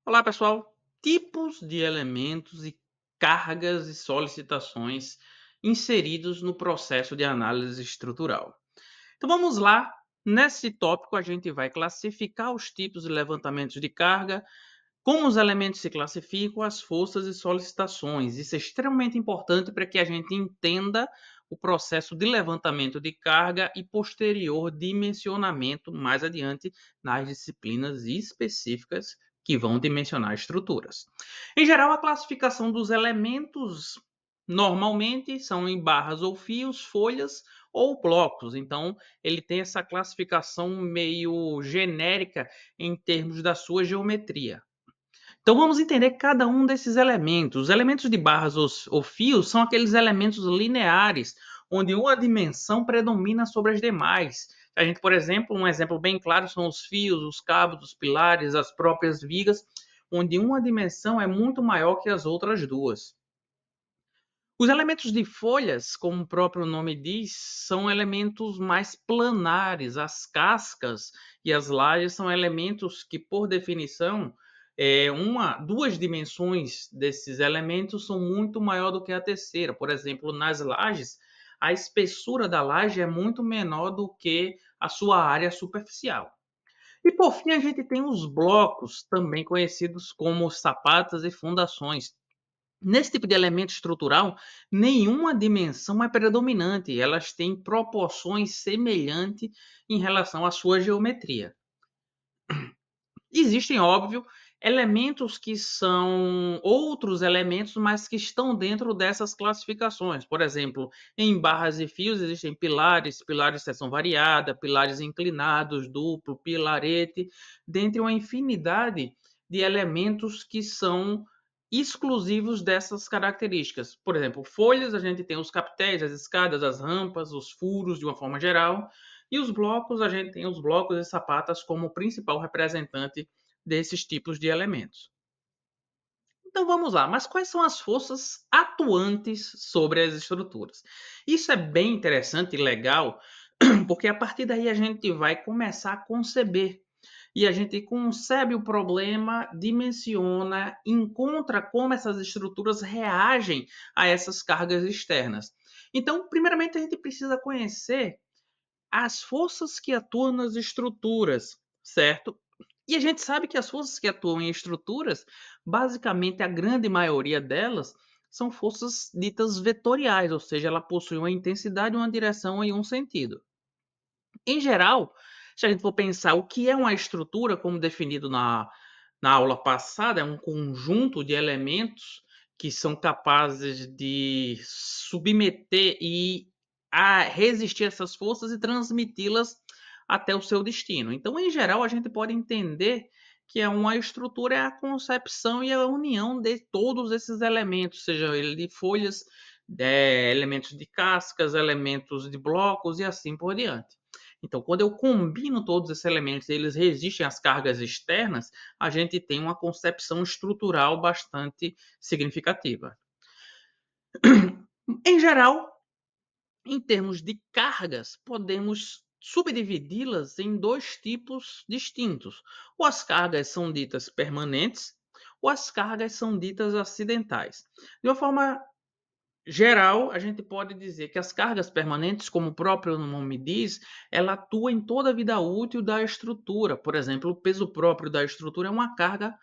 Olá, pessoal. Tipos de elementos e cargas e solicitações inseridos no processo de análise estrutural. Então vamos lá. Nesse tópico, a gente vai classificar os tipos de levantamentos de carga, como os elementos se classificam, as forças e solicitações. Isso é extremamente importante para que a gente entenda o processo de levantamento de carga e posterior dimensionamento mais adiante nas disciplinas específicas que vão dimensionar estruturas. Em geral, a classificação dos elementos normalmente são em barras ou fios, folhas ou blocos. Então, ele tem essa classificação meio genérica em termos da sua geometria. Então vamos entender cada um desses elementos. Os elementos de barras ou fios são aqueles elementos lineares, onde uma dimensão predomina sobre as demais. A gente, por exemplo, um exemplo bem claro são os fios, os cabos, os pilares, as próprias vigas, onde uma dimensão é muito maior que as outras duas. Os elementos de folhas, como o próprio nome diz, são elementos mais planares. As cascas e as lajes são elementos que, por definição, duas dimensões desses elementos são muito maior do que a terceira. Por exemplo, nas lajes, a espessura da laje é muito menor do que a sua área superficial. E por fim, a gente tem os blocos, também conhecidos como sapatas e fundações. Nesse tipo de elemento estrutural, nenhuma dimensão é predominante, elas têm proporções semelhantes em relação à sua geometria. Existem, óbvio, elementos que são outros elementos, mas que estão dentro dessas classificações. Por exemplo, em barras e fios existem pilares, pilares de seção variada, pilares inclinados, duplo, pilarete, dentre uma infinidade de elementos que são exclusivos dessas características. Por exemplo, folhas, a gente tem os capitéis, as escadas, as rampas, os furos de uma forma geral, e os blocos, a gente tem os blocos e sapatas como principal representante desses tipos de elementos. Então vamos lá, mas quais são as forças atuantes sobre as estruturas? Isso é bem interessante e legal, porque a partir daí a gente vai começar a conceber. E a gente concebe o problema, dimensiona, encontra como essas estruturas reagem a essas cargas externas. Então, primeiramente, a gente precisa conhecer as forças que atuam nas estruturas, certo? E a gente sabe que as forças que atuam em estruturas, basicamente a grande maioria delas, são forças ditas vetoriais, ou seja, ela possui uma intensidade, uma direção e um sentido. Em geral, se a gente for pensar o que é uma estrutura, como definido na aula passada, é um conjunto de elementos que são capazes de submeter e a resistir a essas forças e transmiti-las até o seu destino. Então, em geral, a gente pode entender que é uma estrutura é a concepção e a união de todos esses elementos, seja ele de folhas, elementos de cascas, elementos de blocos e assim por diante. Então, quando eu combino todos esses elementos e eles resistem às cargas externas, a gente tem uma concepção estrutural bastante significativa. Em geral, em termos de cargas, podemos subdividi-las em dois tipos distintos. Ou as cargas são ditas permanentes, ou as cargas são ditas acidentais. De uma forma geral, a gente pode dizer que as cargas permanentes, como o próprio nome diz, ela atua em toda a vida útil da estrutura. Por exemplo, o peso próprio da estrutura é uma carga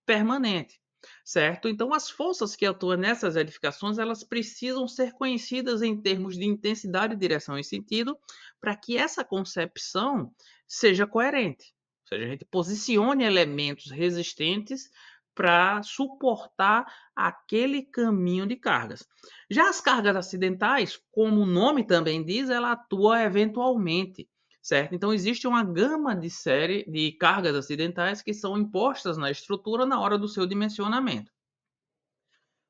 permanente, certo? Então, as forças que atuam nessas edificações, elas precisam ser conhecidas em termos de intensidade, direção e sentido, para que essa concepção seja coerente. Ou seja, a gente posicione elementos resistentes para suportar aquele caminho de cargas. Já as cargas acidentais, como o nome também diz, ela atua eventualmente, certo? Então existe uma gama de série de cargas acidentais que são impostas na estrutura na hora do seu dimensionamento.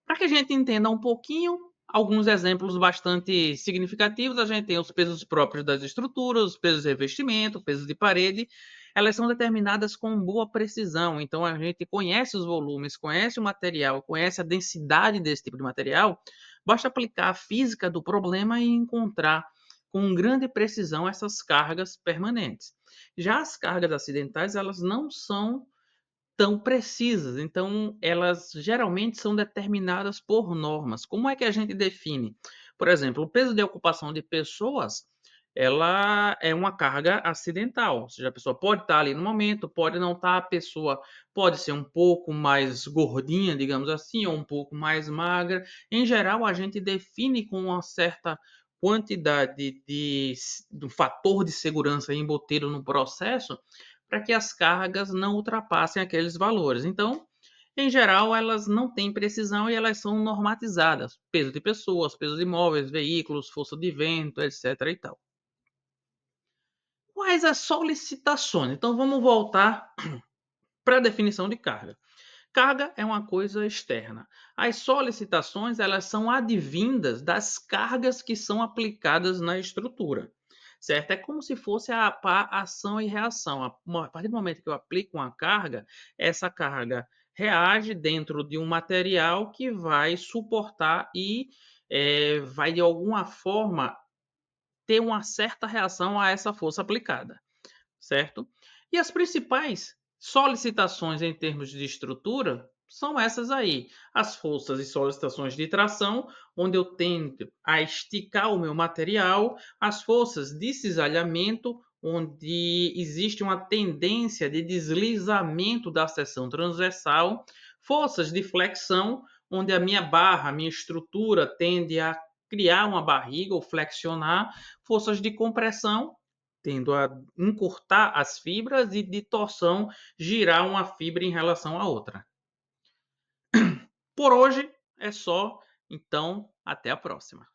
Para que a gente entenda um pouquinho, alguns exemplos bastante significativos, a gente tem os pesos próprios das estruturas, os pesos de revestimento, pesos de parede, elas são determinadas com boa precisão. Então a gente conhece os volumes, conhece o material, conhece a densidade desse tipo de material, basta aplicar a física do problema e encontrar com grande precisão essas cargas permanentes. Já as cargas acidentais, elas não são tão precisas. Então, elas geralmente são determinadas por normas. Como é que a gente define? Por exemplo, o peso de ocupação de pessoas, ela é uma carga acidental, ou seja, a pessoa pode estar ali no momento, pode não estar, a pessoa pode ser um pouco mais gordinha, digamos assim, ou um pouco mais magra. Em geral, a gente define com uma certa quantidade do fator de segurança embutido no processo para que as cargas não ultrapassem aqueles valores. Então, em geral, elas não têm precisão e elas são normatizadas. Peso de pessoas, peso de imóveis, veículos, força de vento, etc. e tal. Quais as solicitações? Então, vamos voltar para a definição de carga. Carga é uma coisa externa. As solicitações, elas são advindas das cargas que são aplicadas na estrutura, certo? É como se fosse a ação e reação. A partir do momento que eu aplico uma carga, essa carga reage dentro de um material que vai suportar e vai de alguma forma ter uma certa reação a essa força aplicada, certo? E as principais solicitações em termos de estrutura são essas aí: as forças e solicitações de tração, onde eu tendo a esticar o meu material, as forças de cisalhamento, onde existe uma tendência de deslizamento da seção transversal, forças de flexão, onde a minha barra, a minha estrutura tende a criar uma barriga ou flexionar, forças de compressão, tendo a encurtar as fibras, e de torção, girar uma fibra em relação à outra. Por hoje é só, então até a próxima.